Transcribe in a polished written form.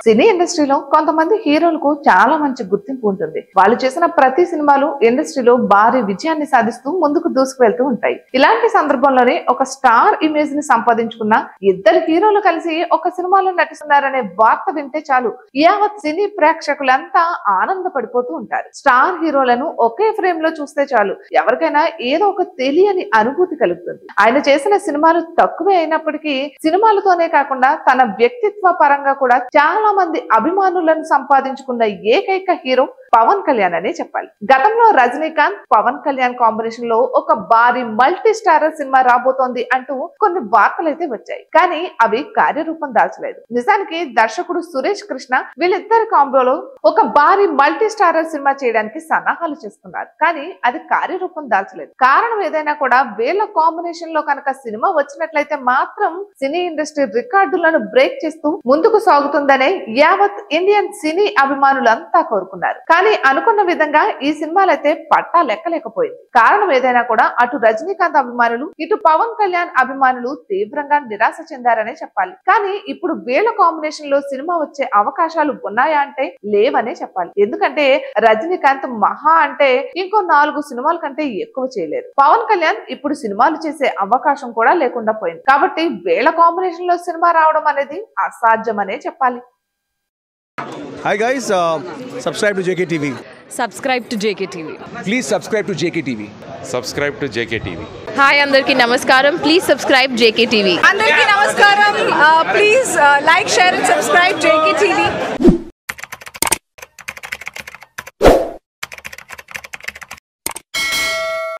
సినీ ఇండస్ట్రీలో కొంతమంది హీరోలకు చాలా మంచి గుర్తింపు ఉంటుంది. వాళ్ళు చేసిన ప్రతి సినిమాలు ఇండస్ట్రీలో భారీ విజయాన్ని సాధిస్తూ ముందుకు దూసుకువెళ్తూ ఉంటాయి. ఇలాంటి సందర్భంలోనే ఒక స్టార్ ఇమేజ్ ని సంపాదించుకున్న ఇద్దరు హీరోలు కలిసి ఒక సినిమాలో నటిస్తున్నారనే వార్త వింటే చాలు యావత్ సినీ ప్రేక్షకులంతా ఆనందపడిపోతూ ఉంటారు. స్టార్ హీరోలను ఒకే ఫ్రేమ్ లో చూస్తే చాలు ఎవరికైనా ఏదో ఒక తెలియని అనుభూతి కలుగుతుంది. ఆయన చేసిన సినిమాలు తక్కువే అయినప్పటికీ సినిమాలతోనే కాకుండా తన వ్యక్తిత్వ పరంగా కూడా చాలా మంది అభిమానులను సంపాదించుకున్న ఏకైక హీరో పవన్ కళ్యాణ్ అనే చెప్పాలి. గతంలో రజనీకాంత్ పవన్ కళ్యాణ్ కాంబినేషన్ లో ఒక భారీ మల్టీ స్టారర్ సినిమా రాబోతోంది అంటూ కొన్ని వార్తలు అయితే వచ్చాయి. కానీ అవి కార్యరూపం దాల్చలేదు. నిజానికి దర్శకుడు సురేష్ కృష్ణ వీళ్ళిద్దరి కాంబోలో ఒక భారీ మల్టీ స్టారర్ సినిమా చేయడానికి సన్నాహాలు చేస్తున్నారు. కానీ అది కార్యరూపం దాల్చలేదు. కారణం ఏదైనా కూడా వీళ్ళ కాంబినేషన్ లో కనుక సినిమా వచ్చినట్లయితే మాత్రం సినీ ఇండస్ట్రీ రికార్డులను బ్రేక్ చేస్తూ ముందుకు సాగుతుందనే యావత్ ఇండియన్ సినీ అభిమానులంతా కోరుకున్నారు. కానీ అనుకున్న విధంగా ఈ సినిమాలైతే పట్టా లెక్కలేకపోయింది. కారణం ఏదైనా కూడా అటు రజనీకాంత్ అభిమానులు ఇటు పవన్ కళ్యాణ్ అభిమానులు తీవ్రంగా నిరాశ చెందారనే చెప్పాలి. కానీ ఇప్పుడు వీళ్ళ కాంబినేషన్ లో సినిమా వచ్చే అవకాశాలు ఉన్నాయా అంటే లేవనే చెప్పాలి. ఎందుకంటే రజనీకాంత్ మహా అంటే ఇంకో 4 సినిమాల కంటే ఎక్కువ చేయలేరు. పవన్ కళ్యాణ్ ఇప్పుడు సినిమాలు చేసే అవకాశం కూడా లేకుండా పోయింది. కాబట్టి వీళ్ళ కాంబినేషన్ లో సినిమా రావడం అనేది అసాధ్యమనే చెప్పాలి. Hi guys, subscribe to JKTV. Subscribe to JKTV. Please subscribe to JKTV. Subscribe to JKTV. Hi, Andarki Namaskaram. Please subscribe JKTV. Andarki Namaskaram. Please like, share and subscribe JKTV.